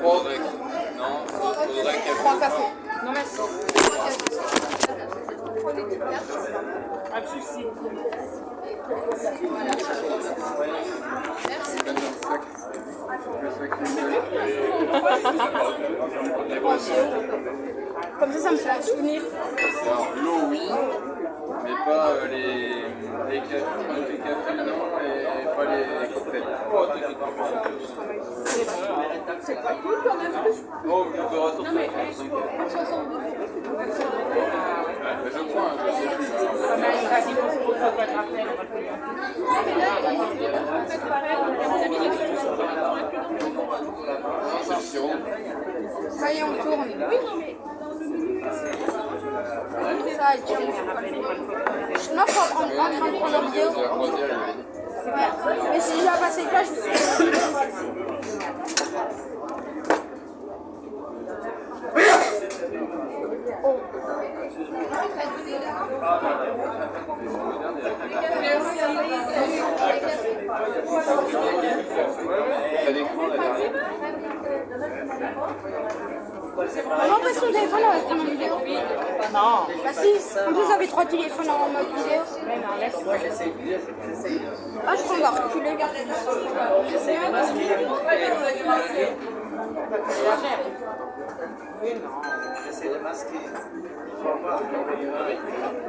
Faudrait que... Non, faudrait qu'elle... 3 cafés. Non, merci. Pas de soucis. Comme ça me fait un souvenir. Alors, l'eau, oui, mais pas les cafés, non, et pas les cocktails. C'est pas cool quand même. Oh, je peux ressortir. Mais je crois, je sais plus. Vas-y, on se retrouve après, on va le C'est le sirop. Allez, on tourne. Ça, non, je suis en train de prendre la vidéo. Ouais. Mais si j'ai pas passé le cas, je me suis... Oh. Maman, passe ton téléphone avec ton vidéo. Non. Bah si, en plus j'avais 3 téléphones en mode vidéo. Mais non, laisse-moi. Ah, je peux voir reculer. Oui, non.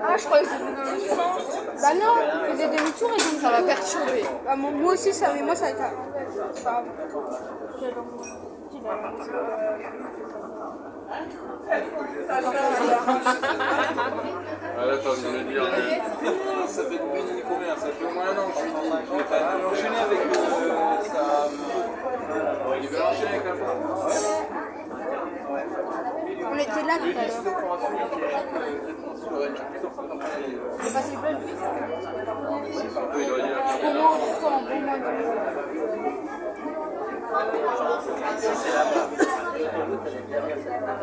Ah, je croyais que c'était dans l'autre sens. Bah non, on faisait demi-tour et donc ça va perturber. Bah, moi aussi, ça, mais moi ça a été... C'est pas grave. Ah là, t'as envie de me dire, ça fait depuis combien? Ça fait au moins un an que je suis dit. Je vais pas enchaîner avec ça. Il veut enchaîner avec la fin. On était là tout à l'heure. C'est passé plein de Il aurait dû la faire. Au moins, on se sent un bon mois de...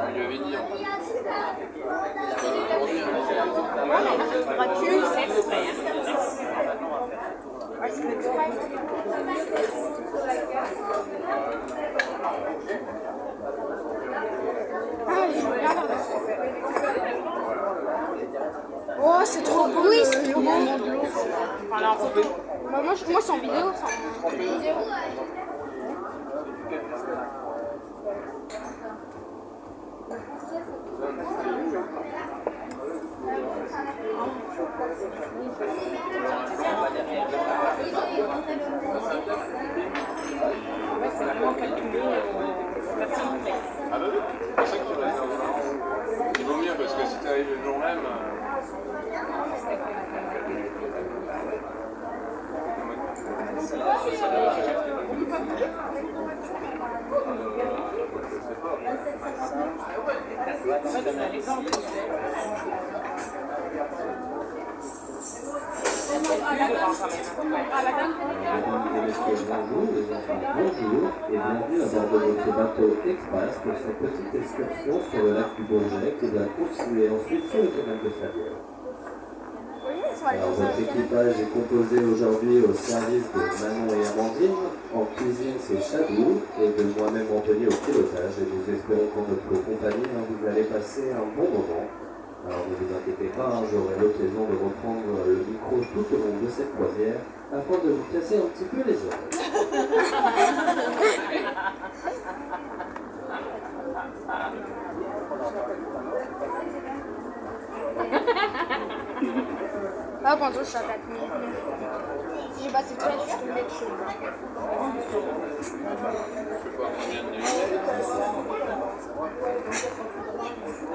Il lui avait dit. Gratuit, c'est exprès. Oh, c'est trop beau. Oui, c'est trop beau. Voilà, en photo. Bah, moi, c'est en vidéo. Ça. Ouais, c'est vraiment calculé. Merci. Ah bah oui, c'est ça que tu vas dire. Il vaut mieux parce que si tu arrives le jour même. Mesdames et messieurs, bonjour, les enfants, bonjour, et bienvenue à bord de votre bateau Express pour cette petite excursion sur le lac du Bourget qui va continuer ensuite sur le canal de Savière. Alors, votre équipage est composé aujourd'hui au service de Manon et Amandine, en cuisine c'est Chadou, et de moi-même Anthony au pilotage, et nous espérons qu'en notre compagnie, vous allez passer un bon moment. Alors ne vous inquiétez pas, j'aurai l'occasion de reprendre le micro tout au long de cette croisière afin de vous casser un petit peu les oreilles. Ah, bonjour, je suis à 4 minutes. Si j'ai passé tout, je suis tombée dessus.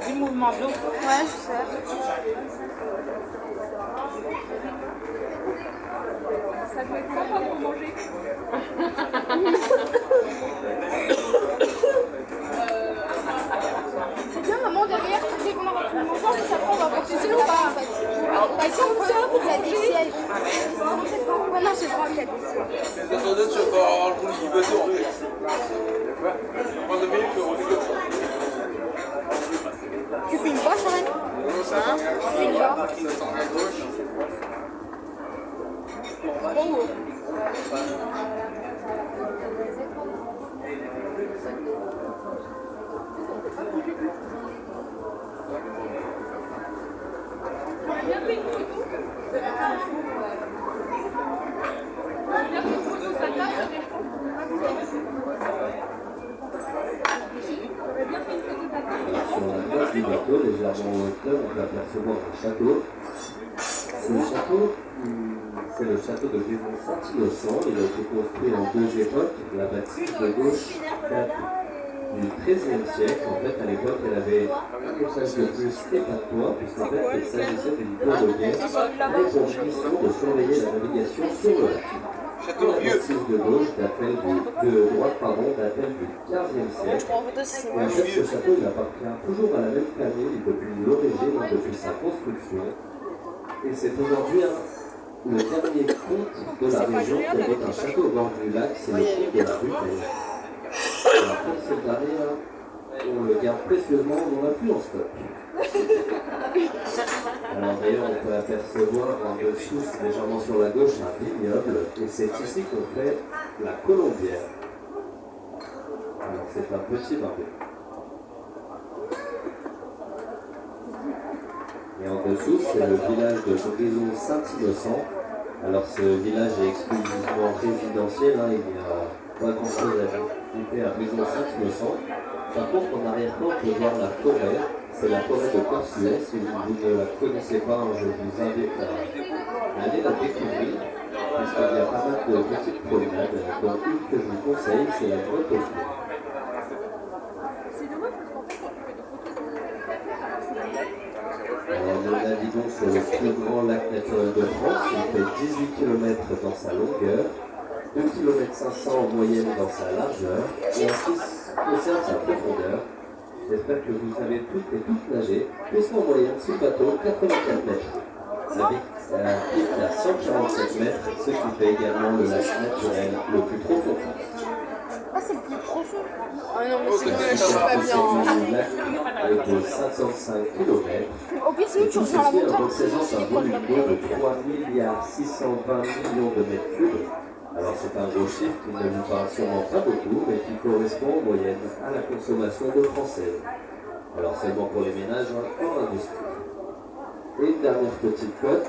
Du mouvement d'eau. Ouais, je sais. Ça doit être sympa pour manger. C'est bien, maman, derrière, dès qu'on aura fait le manger, ça prend, on va voir si c'est ou pas, en fait. Bah, ici, on peut faire pour la DCL. Ouais, non, c'est pas qu'il y a des sièges. Ça s'en donne sur le bout du bateau en fait. D'accord? Moins de minutes, on rigole. Tu filmes pas, Charlène? Non, ça t'en à gauche. Bon, bateau, légèrement en hauteur, on peut apercevoir un château. Ce château, c'est le château de Gréson Saint-Innocent. Il a été construit en deux époques. La bâtisse de gauche date du XIIIe siècle. En fait, à l'époque, elle avait un étage de plus et pas de toit, puisqu'en fait, il s'agissait d'une tour de guerre avec pour mission de surveiller la navigation sur le lac. Château La vieux. bâtisse de gauche datait de droite, datait du XVe siècle. Et en fait, ce château, il appartient toujours à la même famille depuis l'origine, depuis sa construction. Et c'est aujourd'hui le dernier comte de la région qui avait un château au bord du lac, c'est le comte de la Rutège. Alors comme cette année, on le garde précieusement, on n'en a plus en stock. Alors d'ailleurs, on peut apercevoir en dessous, légèrement sur la gauche, un vignoble, et c'est ici qu'on fait la colombière. Alors c'est un petit barbeau. Et en dessous, c'est le village de Gréson Saint-Innocent. Alors ce village est exclusivement résidentiel, il n'y a pas grand chose à visiter à Gréson Saint-Innocent. Par contre, en arrière-plan, on peut voir la forêt. C'est la forêt de Corsuet. Si vous ne la connaissez pas, je vous invite à aller la découvrir, puisqu'il y a pas mal de petites promenades. Donc une que je vous conseille, c'est la grotte aux fruits. Alors, nous naviguons sur le plus grand lac naturel de France. Il fait 18 km dans sa longueur, 2 km 500 en moyenne dans sa largeur, et ainsi concerne sa profondeur. J'espère que vous savez toutes et toutes nager, puisqu'en moyenne, sous le bateau, 84 mètres. La pique à 147 mètres, ce qui fait également le lac naturel le plus profond. Ah, c'est le plus profond. Ah non, mais c'est bon, je suis pas bien. Avec 55 km. Au pire, sinon, tu rejoins la montagne. Représente un volume d'eau de 3 620 millions de mètres cubes. Alors c'est un gros chiffre qui ne vous parle sûrement pas beaucoup, mais qui correspond en moyenne à la consommation d'eau française. Alors seulement pour les ménages hors industrie. Et une dernière petite cote,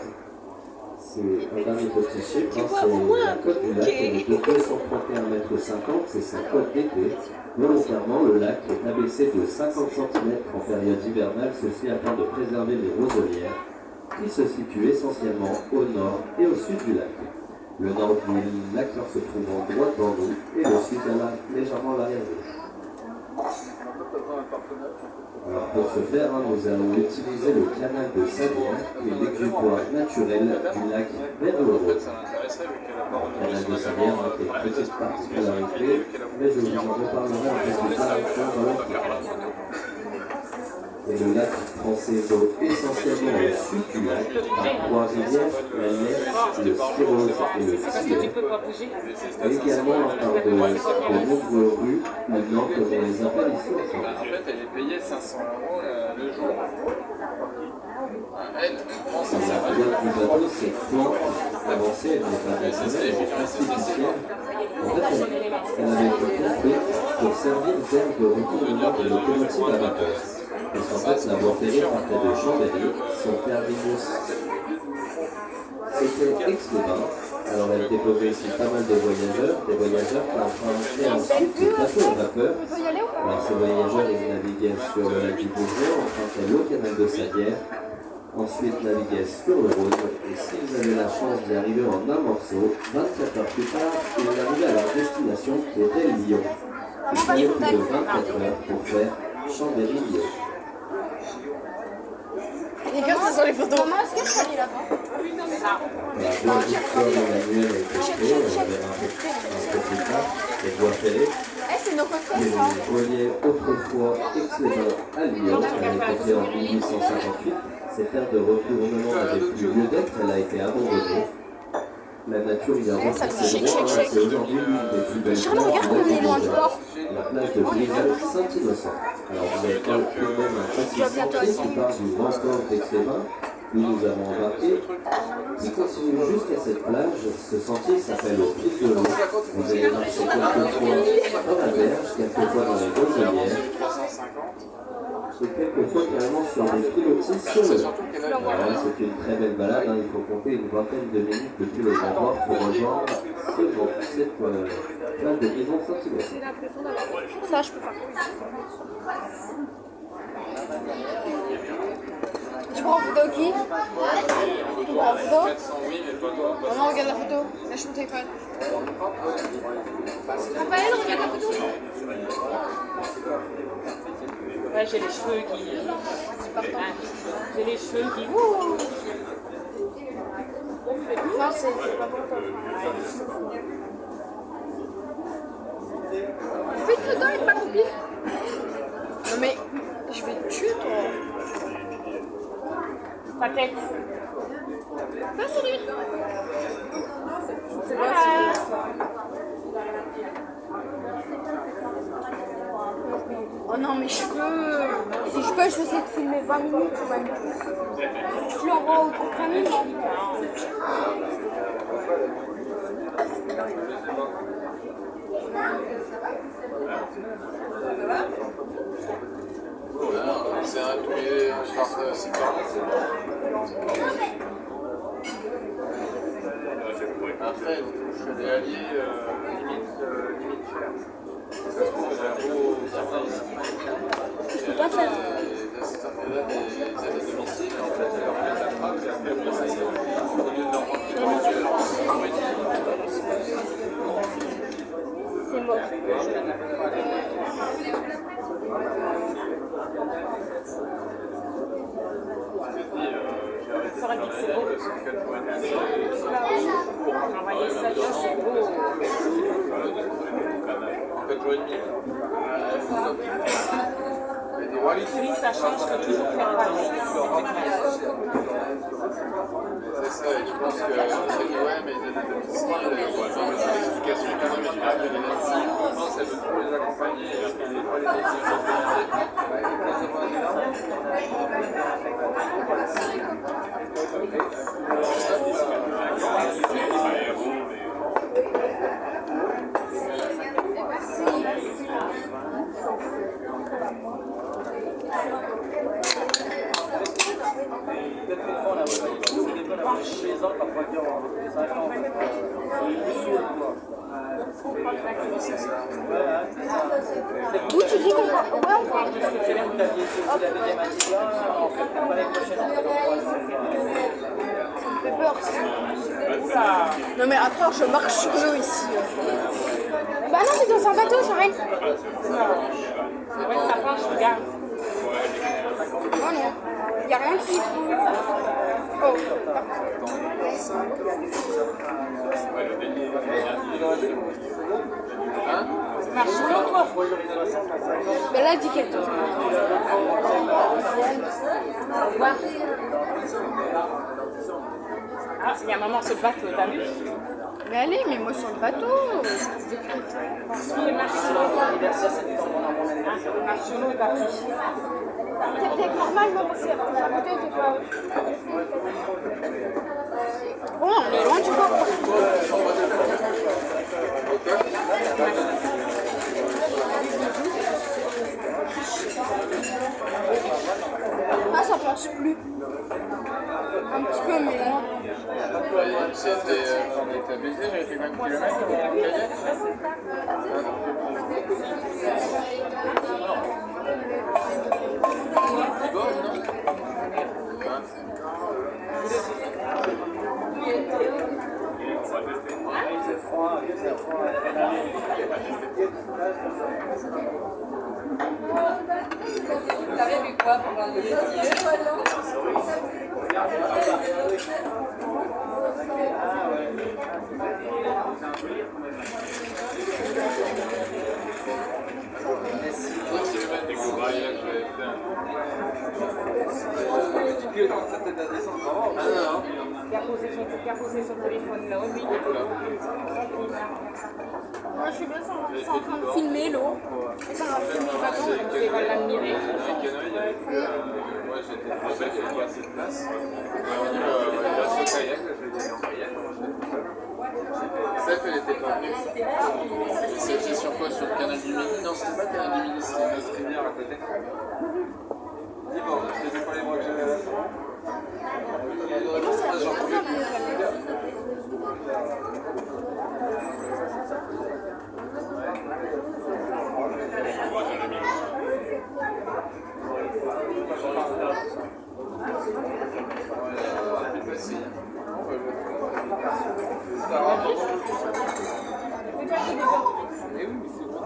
c'est un dernier petit chiffre, c'est la cote du lac, elle est de 231,50 m, c'est sa cote d'été. Volontairement, le lac est abaissé de 50 cm en période hivernale, ceci afin de préserver les roselières qui se situent essentiellement au nord et au sud du lac. Le nord du lac se trouve en droite devant nous et le sud légèrement à l'arrière-gauche. Alors pour ce faire, nous allons utiliser le canal de Salière, qui est l'exutoire naturel du lac vers le Rhône. Le canal de Salière qui est une petite particularité, mais je vous en reparlerai un peu plus tard dans la. Et le lac prend ses eaux essentiellement au sud du lac, par trois rivières, la Nef, le Styrose et le Sillé. Et également par de nombreuses rues, maintenant comme on les appelle ici en France. En fait, elle est payée 500 € le jour. Elle, comment ça La voie du bateau, c'est plante avancée, elle n'est pas naturelle, elle est artificielle. En fait, elle avait été construite pour servir d'aire de retournement de locomotive à vapeur. Parce qu'en fait, la voie ferrée partait de Chambéry, son terminus c'était Aix-les-Bains. Alors elle déposait ici pas mal de voyageurs qui empruntaient ensuite le bateau à vapeur. Alors ces voyageurs, ils naviguaient sur le lac du Bourget, empruntaient le canal de Salière, ensuite naviguaient sur le Rhône, et s'ils avaient la chance d'y arriver en un morceau, 24 heures plus tard, ils arrivaient à leur destination qui était Lyon. Il fallait plus de 24 heures pour faire Chambéry-Lyon. Les gars, c'est sur les photos. Maman, est-ce que je peux aller là-bas? La voie Victor Emmanuel a été créée, on verra un peu plus tard, les voies ferrées. C'est nos copains, Qui ça. reliait autrefois Aix-les-Bains à Lyon, elle a été créée en 1858. Cette aire de retournement n'avait plus lieu d'être, elle a été abandonnée. La nature y a repris ses droits, c'est aujourd'hui l'une des plus belles Charles, regarde comme il est loin du port. la plage de Grisel Saint-Innocent. Alors vous avez quand même un petit sentier qui part du grand port d'Aix-les-Bains, où nous avons embarqué, qui continue jusqu'à cette plage. Ce sentier s'appelle au fil de l'eau. Vous allez marcher quelquefois dans la berge, quelquefois dans les roselières, et quelquefois carrément sur des pilotis sur le lac. Alors c'est une très belle balade, il faut compter une vingtaine de minutes depuis le grand port pour rejoindre cette plage de Grisel Saint-Innocent. Ça, je peux faire. Tu prends en photo qui? Tu prends en photo? 400 oui, mais pas toi. Non, non, regarde la photo. Lâche mon téléphone. Raphaël, regarde la photo. Ouais, j'ai les cheveux qui. J'ai les cheveux qui. Ouh. Non, c'est pas pour toi. Fais une photo avec ma copine. Non mais, je vais te tuer toi. Ta tête. Fais un sourire. C'est pas Ah. Oh non, mes cheveux. Si je peux, je vais essayer de filmer 20 minutes ou même plus. Je l'envoie au 30 minutes. C'est un tous les stars 6 ans. Après, je suis allié limite cher. Ça se trouve, j'ai un beau Je peux pas faire. des aides à domicile, en fait, ils leur mettent la trappe et après, au lieu de leur rendre C'est moche. Ça aurait dit que c'est beau. Travailler ça, c'est beau. en 4 jours et demi. Oui, ça change que toujours faire pareil. C'est ça, et je pense que c'est dit ouais, mais il y a des domiciles, l'explication économique, je dirais que les médecins, c'est de trop les accompagner et de ne pas les Où tu dis qu'on va. Ouais, on va. Ça me fait peur. Non mais attends, je marche sur l'eau ici. Bah non, c'est dans un bateau, ça rien. C'est vrai que ça penche, regarde. Oh non, il n'y a rien qui bouge. Oh. Marche sur l'eau, toi. Mais là, dis qu'elle tombe. Ah, il y a un moment, ce bateau, t'as vu? Mais allez, mets-moi sur le bateau. Espèce de crétin. Il marche sur l'eau. Marche sur l'eau et pas pris. C'est peut-être normal, moi, parce que la bouteille, t'es pas. Bon, on est loin du bord. Ah, ça passe plus. Un petit peu, mais non. C'était quand on était baisé, j'avais fait 20 km en kayak. C'est bon, non? T'avais vu quoi pendant le métier? C'est le même découvert que j'avais fait. Ah non. Qui a posé son téléphone là, lui, il était tranquille. Moi, je suis bien en train de filmer l'eau. Et ça va filmer le bateau. Il va l'admirer. Moi j'étais très belle, il y avait assez de place. Et on dit, il reste au kayak, je l'ai dit en kayak, moi je l'ai tout seul. Steph, elle était pas venue. C'était sur quoi? Sur le canal du Midi? Non, c'était pas le canal du Midi, c'était une autre rivière à côté. Dis-moi, je t'ai vu pas les bras que j'avais à la fin. J'en pouvais plus.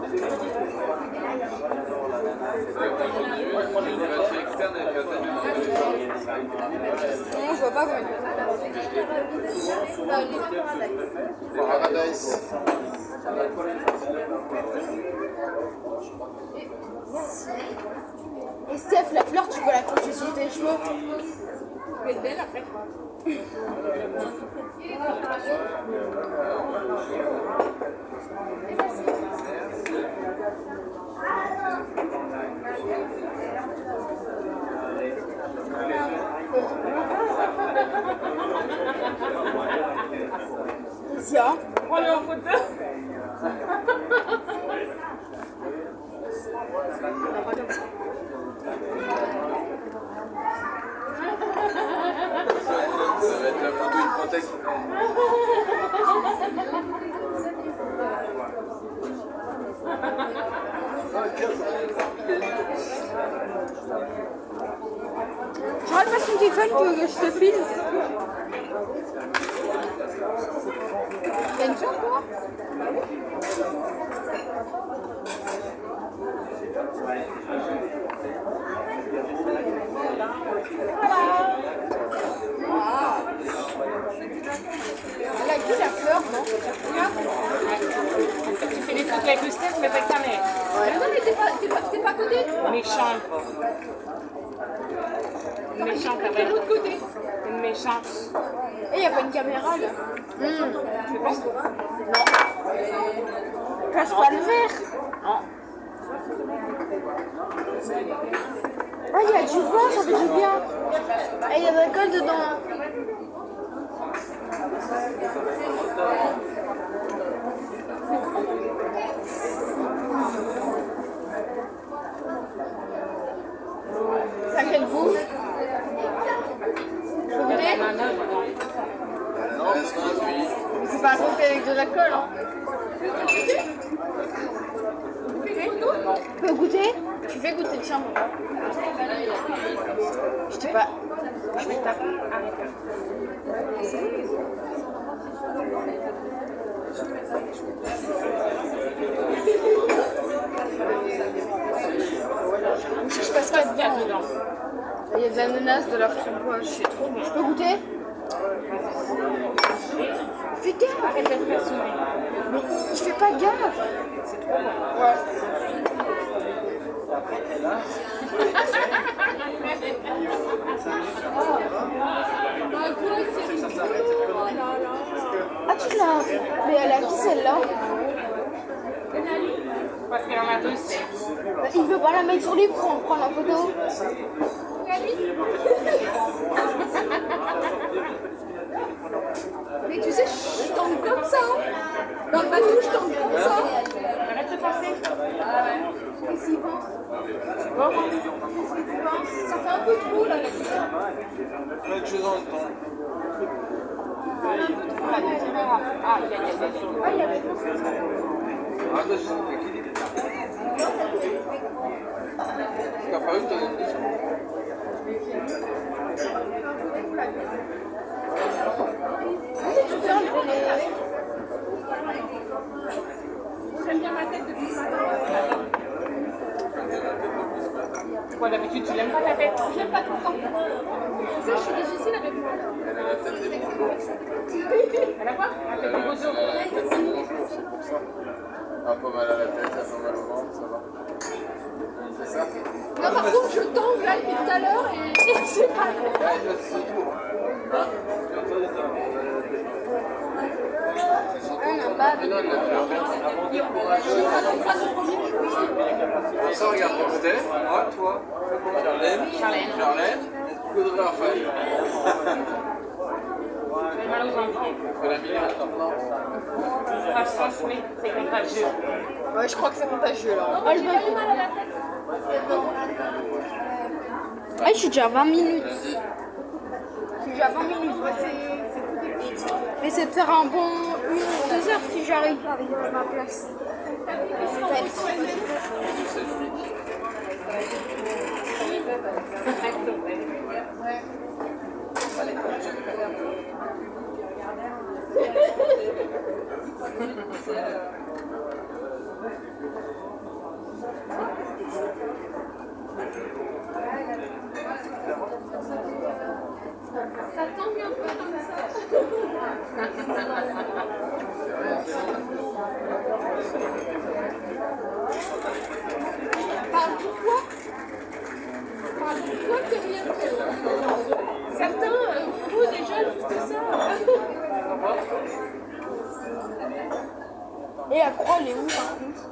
Une batterie externe avec la taille Non, je vois pas comment. Paradise. Et Steph, la fleur, tu peux la coucher sur tes cheveux. Tu peux être belle après. Tiens. Prends-le en photo. Ça va être la photo hypothèque. Tu vois le passion de téléphone que je te filme? T'as une soeur, toi? Elle a qui la fleur, non? Tu fais des trucs avec le Steph, mais pas avec ta mère. Non, mais t'es pas à côté? Méchante. Une méchante avec. De l'autre côté. Une méchante. Et il n'y a pas une caméra là. Tu penses? Casse pas le verre. Non. Ah, il y a du vent, ça fait du bien. Et il y a de l'alcool dedans. Ça a quel goût? Je peux goûter? Non, oui. Mais c'est pas un cocktail avec de l'alcool, hein. Tu peux goûter? Tu fais goûter, tiens. Je sais pas. Je vais taper. Arrête. Je passe pas Il y a dedans. dedans. Il y a de l'ananas, de la framboise. Je peux goûter? Fais gaffe! Arrête d'être personnel. Mais je fais pas gaffe! C'est trop bon. Ouais. Ah, tu l'as? Mais elle a qui celle-là? Parce qu'elle en a deux, c'est. Bah, il veut pas la mettre sur lui pour prendre la photo. Mais tu sais, je tombe comme ça. Dans le bateau, je tombe comme ça. Arrête de passer. Qu'est-ce qu'il pense? Bon. Ça fait un peu trop là. Quelque chose en temps. Ah, il y a. Ah, il y avait Ah, bah, c'est l'équilibre. T'as pas eu ton émission? tu fais enlever les... J'aime bien ma tête depuis ce matin. Pourquoi d'habitude tu l'aimes pas ta tête? Je l'aime pas tout le temps. Tu sais, je suis difficile avec moi. Elle a la tête des bonjours. Elle a quoi? La tête de bozo. Elle a la tête des bonjours, c'est pour ça. Un peu mal à la tête, un peu mal au ventre, ça va. C'est ça? Non, par contre, je tombe là depuis tout à l'heure et c'est pas grave. Ouais, je sais tout. Hein? Mais non, elle l'a fait. Ça, regarde, Steph, moi, toi, Charlène, Claude Raphaël. J'ai mal aux jambes. On fait la minute maintenant. Pas de chance, mais c'est contagieux. Ouais, je crois que c'est contagieux là. Ah, je vais... Ah, je suis déjà à 20 minutes. Vas-y. Je suis déjà à 20 minutes, ouais, c'est tout début. Mais c'est de faire un bon 1 ou 2 heures si j'arrive à arriver à ma place. la croix, elle est où par contre?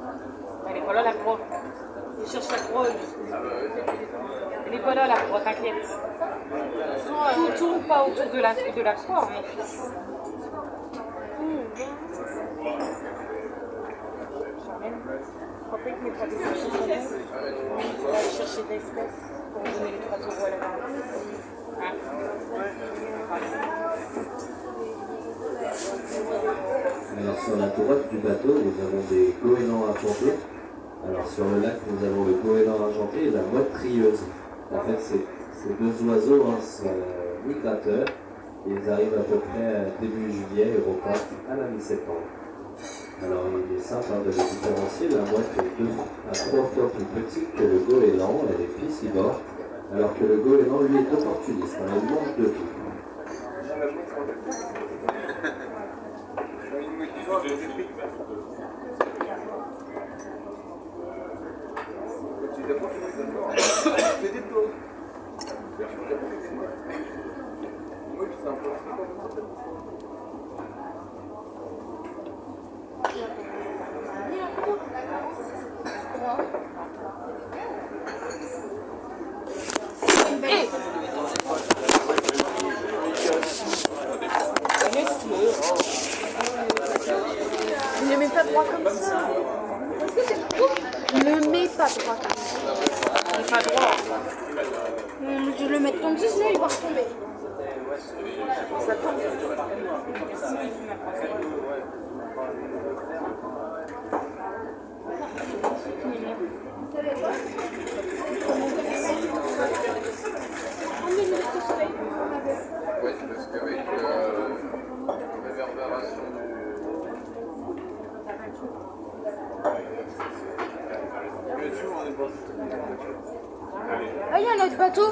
Elle est pas là la croix. Il cherche la croix. Elle est pas là la croix, t'inquiète. Tourne pas autour de la croix, mon fils. Je crois pas qu'il mettra des chercher chez nous. On va aller chercher des espèces pour nous donner les 3 € à la vente. Hein? Alors sur la droite du bateau, nous avons des goélands argentés. Alors sur le lac, nous avons le goéland argenté et la mouette trieuse. En fait, ces deux oiseaux sont migrateurs. Ils arrivent à peu près début juillet et repartent à la mi-septembre. Alors il est simple de les différencier. La mouette est 2 à 3 fois plus petite que le goéland, elle est piscivore, alors que le goéland lui est opportuniste, il mange de tout. Ne mets pas droit comme ça. Ne mets pas droit comme ça. Il n'est pas droit. Je vais le mettre comme ça, sinon il va retomber. Ça tombe. Oui, parce qu'avec la réverbération Ah, il y a un autre bateau.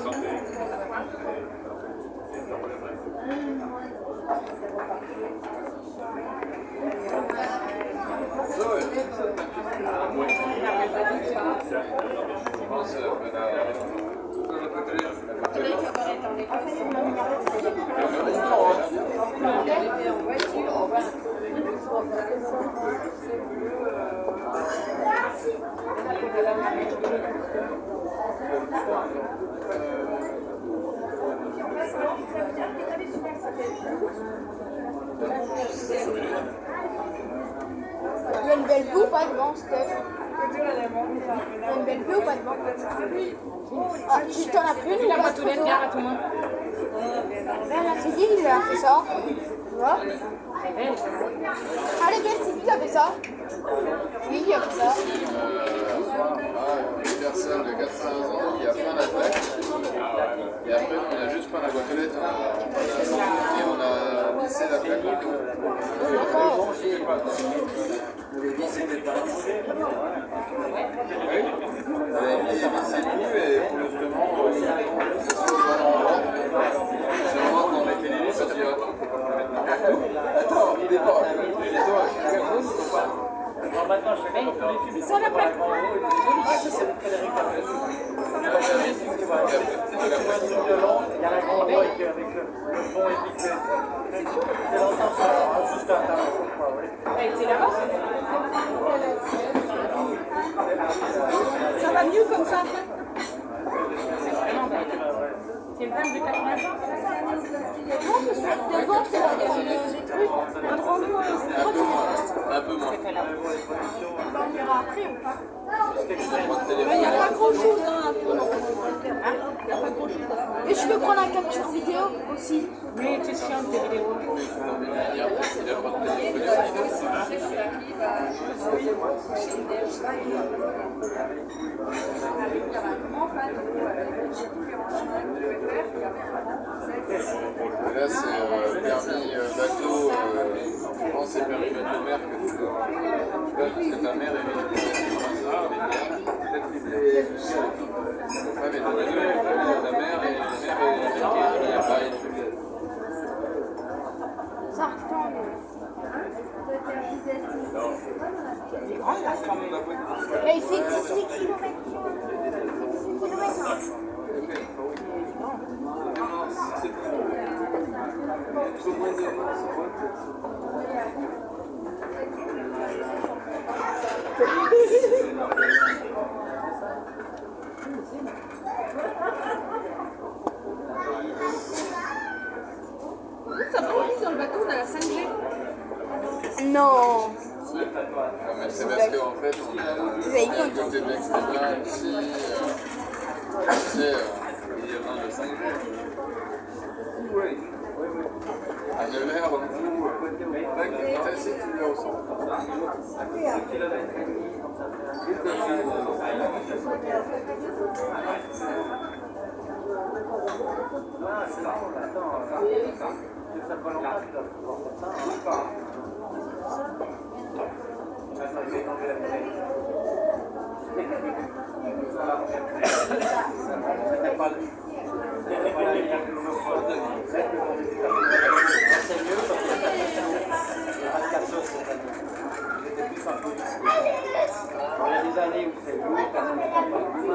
Il y a une belle vue ou pas devant, Steph? Il y a une belle vue ou pas devant? Ah, tu t'en as plus, La motounette, viens à tout le monde. C'est qui qui a fait ça? Tu vois? Elle. Ah, les gars, c'est qui qui a fait ça? C'est qui a fait ça? une personne de 80 ans qui a faim d'attaque. Et après, on a juste pas la guacolette. On a lissé la plaque en tout. Et pour justement, si on rentre dans les télés, ça dit attends, faut pas le mettre n'importe où. Attends, il est pas. Il est toi, je suis quelque chose, faut pas. Ça va pas. C'est là-bas. Ça va mieux comme ça. C'est le thème de 80 ans. Non, parce que devant, c'est la grande des trucs. Un grand mot. Un peu moins. On verra après ou pas? Il n'y a pas grand chose, hein, un peu. Il n'y a pas grand chose. Et je peux prendre la capture vidéo aussi. Mais c'est chiant tes vidéos. Il a pas de téléphone. Là, c'est permis bateau. Je pense que c'est permis bateau mer que tu dois. Parce que ta mère est peut-être qu'il est. Ouais, mais ta mère est. Il n'y a pas une. Ça ressemble. Il est grand là quand même. Et il fait 18 km. Ça va dans le bateau, on a la 5G. Non. Non, mais c'est parce qu'en fait, on a un côté de l'extérieur ici. Tu sais, il y a besoin de 5G. À Nevers, peut-être si tu le ressens.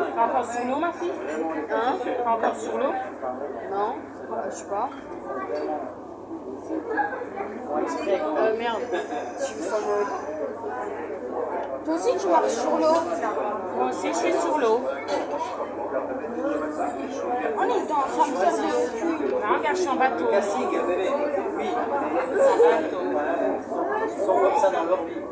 T'es encore sur l'eau, ma fille? Hein? T'es encore sur l'eau? Non, je sais pas. Merde. Je suis sur l'eau. Toi aussi tu marches sur l'eau. Moi aussi, je suis sur l'eau. On est en train de faire des cul. Non, regarde, je suis en bateau. Classique, bébé. Oui. En bateau. Ils sont comme ça dans leur vie.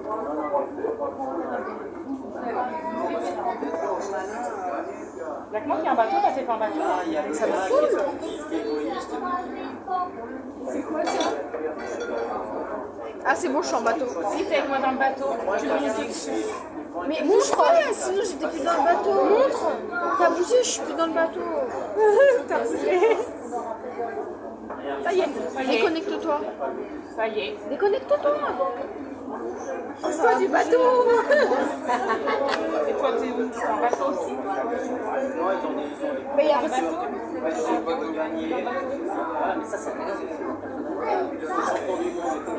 Y'a que moi qui est en bateau, toi t'es pas en bateau? Ça me saoule. Ah c'est bon, je suis en bateau. Si t'es avec moi dans le bateau, tu veux monter dessus. Mais montre pas, sinon j'étais plus dans le bateau. Montre. T'as bougé, je suis plus dans le bateau. T'as bougé. Ça y est, déconnecte-toi. Ça y est. Déconnecte-toi. Pousse-toi du bateau. Et toi, t'es où? Tu es en bateau aussi? Mais il y a En bateau? Ah, mais ça, c'est rien. Le champion du monde était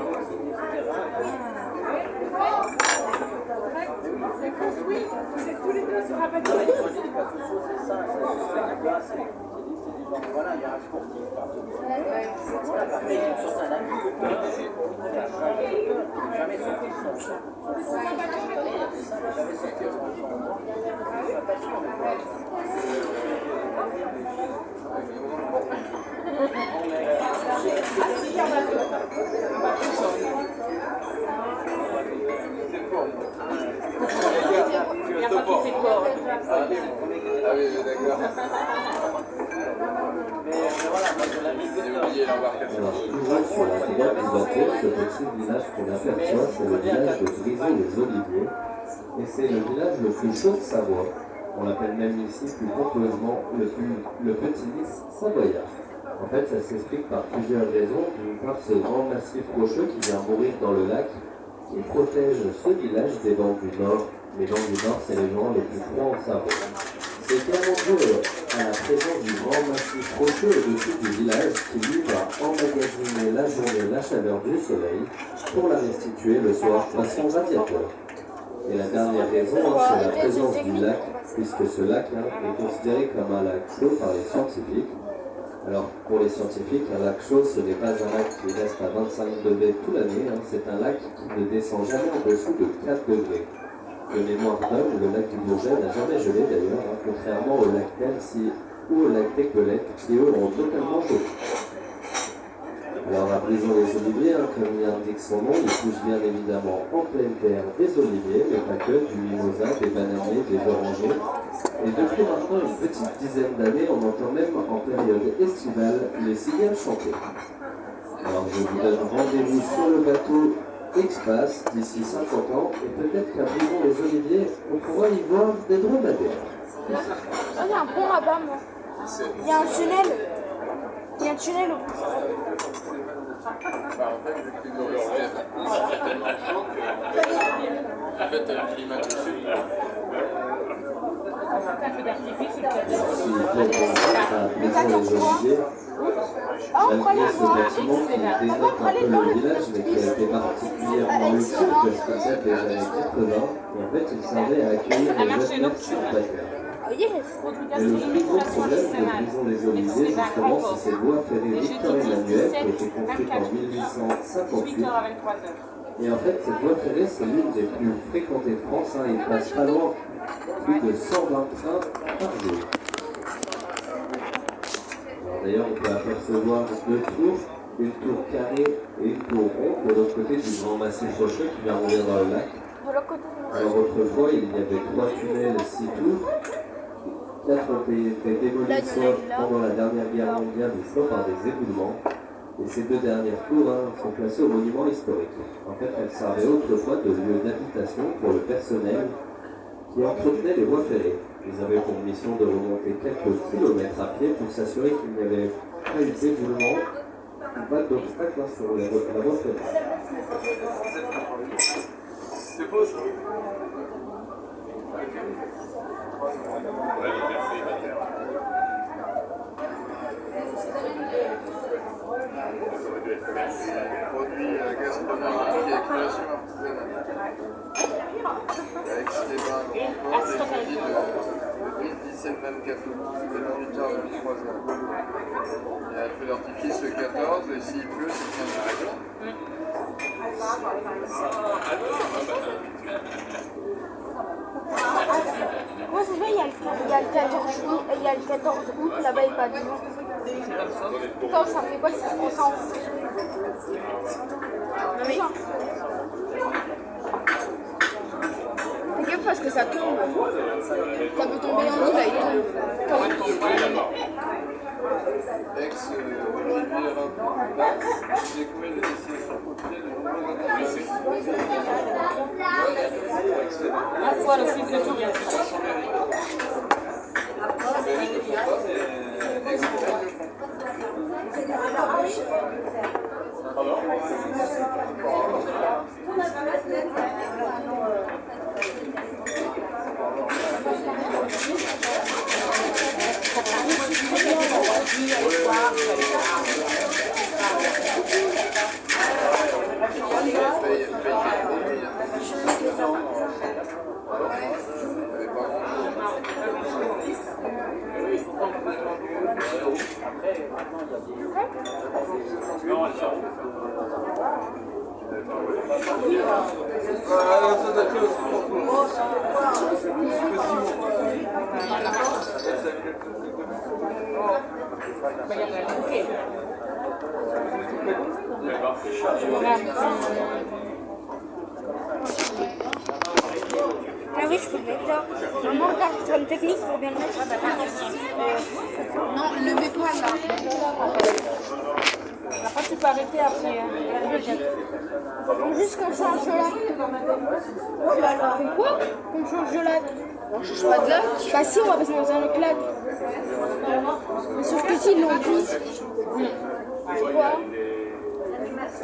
voilà, il y a un sportif partout. Après, sur un ami, jamais sorti de son Il n'y a pas qui fait quoi? Ah oui, d'accord. J'ai oublié l'embarcation. Alors, toujours sur la droite du bateau, ce petit village qu'on aperçoit, c'est le village de Grison-les-Oliviers. Et c'est le village le plus chaud de Savoie. On l'appelle même ici plus pompeusement le Petit Nice savoyard. En fait, ça s'explique par plusieurs raisons. D'une part, ce grand massif rocheux qui vient mourir dans le lac, qui protège ce village des vents du nord. Les vents du nord, c'est les vents les plus froids en Savoie. C'est clairement dû à la présence du grand massif rocheux au-dessus du village qui lui va emmagasiner la journée la chaleur du soleil pour la restituer le soir façon radiateur. Et la dernière raison, c'est la présence du lac, puisque ce lac est considéré comme un lac chaud par les scientifiques. Alors pour les scientifiques, un lac chaud, ce n'est pas un lac qui reste à 25 degrés toute l'année, c'est un lac qui ne descend jamais en dessous de 4 degrés. De mémoire d'homme, le lac du Bourget n'a jamais gelé d'ailleurs, contrairement au lac d'Annecy ou au lac d'Écolette, qui eux ont totalement gelé. Alors à Brison-les-Oliviers, comme il indique son nom, il pousse bien évidemment en pleine terre des oliviers, mais pas que, du mimosa, des bananiers, des orangers. Et depuis maintenant une petite dizaine d'années, on entend même en période estivale les cigales chanter. Alors je vous donne rendez-vous sur le bateau Expace d'ici 50 ans, et peut-être qu'à Brison-les-Oliviers, on pourra y voir des dromadaires. Il y a un pont là-bas, moi. Il y a un tunnel. Il y a un tunnel au bout. Bah, en fait, vu que l'Européenne c'est tellement chaud que en fait, t'as le climat du sud. Un feu d'artifice, c'est le Si vous faites à Brison-les-Oliviers, malgré ce bâtiment qui dénote un peu le village, mais qui a été particulièrement utile parce qu'il date des années 80, et en fait il servait à accueillir les jeunes célibataires. Oh yes. Mais le plus gros problème de Brison-les-Oliviers, justement, c'est cette voie ferrée Victor-Emmanuel qui a été construite en 1858 8h à 23h. Et en fait, cette voie ferrée, c'est l'une des plus fréquentées de France. Hein. Il passe pas loin plus de 120 trains par jour. D'ailleurs, on peut apercevoir deux tours, une tour carrée et une tour ronde de l'autre côté du grand massif rocheux qui vient mourir dans le lac. Alors autrefois, il y avait 3 tunnels, 6 tours. 4 ont été démolis soit pendant la dernière guerre mondiale ou soit par des éboulements. Et ces 2 dernières tours sont classées au monument historique. En fait, elles servaient autrefois de lieu d'habitation pour le personnel qui entretenait les voies ferrées. Ils avaient pour mission de remonter quelques kilomètres à pied pour s'assurer qu'il n'y avait pas eu d'éboulement ou pas d'obstacle sur la voie ferrée. C'est beau ça. Produits gastronomiques et création artisanale. Avec Aix-les-Bains, encore des produits de 17 même café. C'est dans 8h, 3h. Il y a un feu d'artifice le 14 et s'il pleut, c'est 15h. Moi, c'est vrai, il y a le 14 août, là-bas, il pas de vent. Putain, ça fait quoi si je prends ça en foot? Fais gaffe parce que ça tombe. Ça peut tomber en nous, là, il tombe. Ex-Riviera, découvert les destinations côtières de nombreux La fois le fils de Tobias. Ah oui, je peux le mettre là. Maman, regarde, c'est une technique pour bien le mettre. Non, le mets pas là. Après, tu peux arrêter après. Juste qu'on change de lac. Quoi? Qu'on change de lac. On change pas de lac? Bah si, on va passer dans un autre lac. Mais sauf que si, ils l'ont dit. Quoi?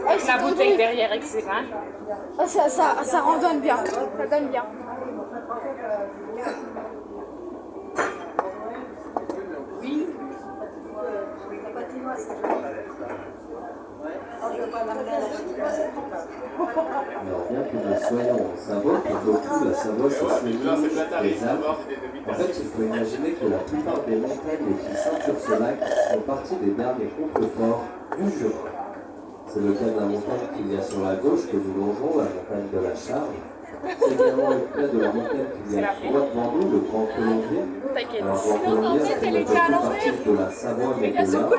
Ah, La bouteille derrière, etc. Ah, ça redonne bien. Ça donne bien. Oui. Alors bien que nous soyons en Savoie, pour beaucoup la Savoie c'est Séville, les Alpes. En fait, il faut imaginer que la plupart des montagnes qui ceinturent ce lac font partie des derniers contreforts du Jura. C'est le cas de la montagne qu'il y a sur la gauche que nous longeons, la montagne de la Charge. C'est également le cas de la montagne qu'il y a droit devant nous, le Grand Colombier. Alors Grand Colombier, c'est ne fait plus partie de la Savoie mais de l'Ain. D'ailleurs, Grand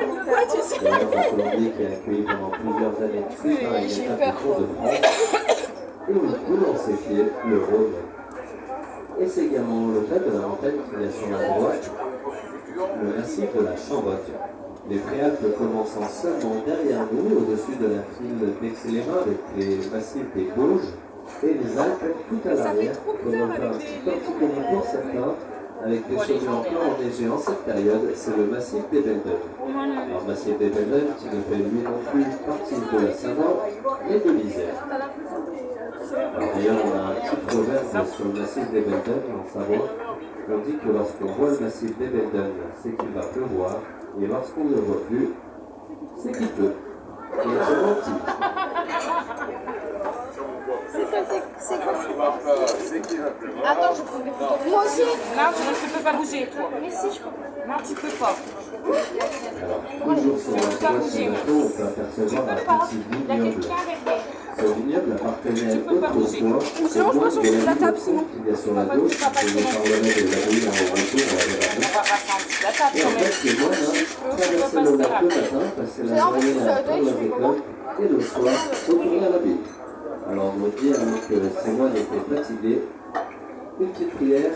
Colombier qui a accueilli pendant plusieurs années tout un étape du Tour de France. Et où coule en ses pieds le Rhône. Et c'est également le cas de la montagne qu'il y a sur la droite, le massif de la Chambotte. Les Préalpes commençant seulement derrière nous, au-dessus de la file d'Aix-les-Bains avec les massifs des Bauges, et les Alpes tout à l'arrière, comme un petit porticoni pour certains, avec des sommets encore enneigés en cette période, c'est le massif des Belles Donnes. Alors le massif des Belles Donnes qui ne fait lui non plus partie de la Savoie, mais de l'Isère. D'ailleurs, on a un petit proverbe sur le massif des Belles Donnes en Savoie. On dit que lorsqu'on voit le massif des Belles Donnes, c'est qu'il va pleuvoir, et lorsqu'on ne le voit plus, c'est qu'il pleut. Et c'est gentil. C'est quoi? C'est qui va pleuvoir. Attends, je prends des photos. Moi aussi. Non, tu ne peux pas bouger, toi. Mais si, je peux. Non, tu peux pas. Alors, toujours sur la droite du bateau, on peut apercevoir un petit Il y a vignoble. quelqu'un derrière. Ce vignoble appartenait autrefois Sinon, je au pense monde qu'on de fait de la la table, sinon. qu'il y a sur la gauche. Je vous parlerai de l'abbaye en retour, on va On verra. va passer un petit la table Et quand en même. fait, les moines traversaient le lac le matin, passaient la journée à attendre la récolte, et le soir, retournaient à l'abbaye. Alors, on peut dire que ces moines étaient fatigués. Une petite prière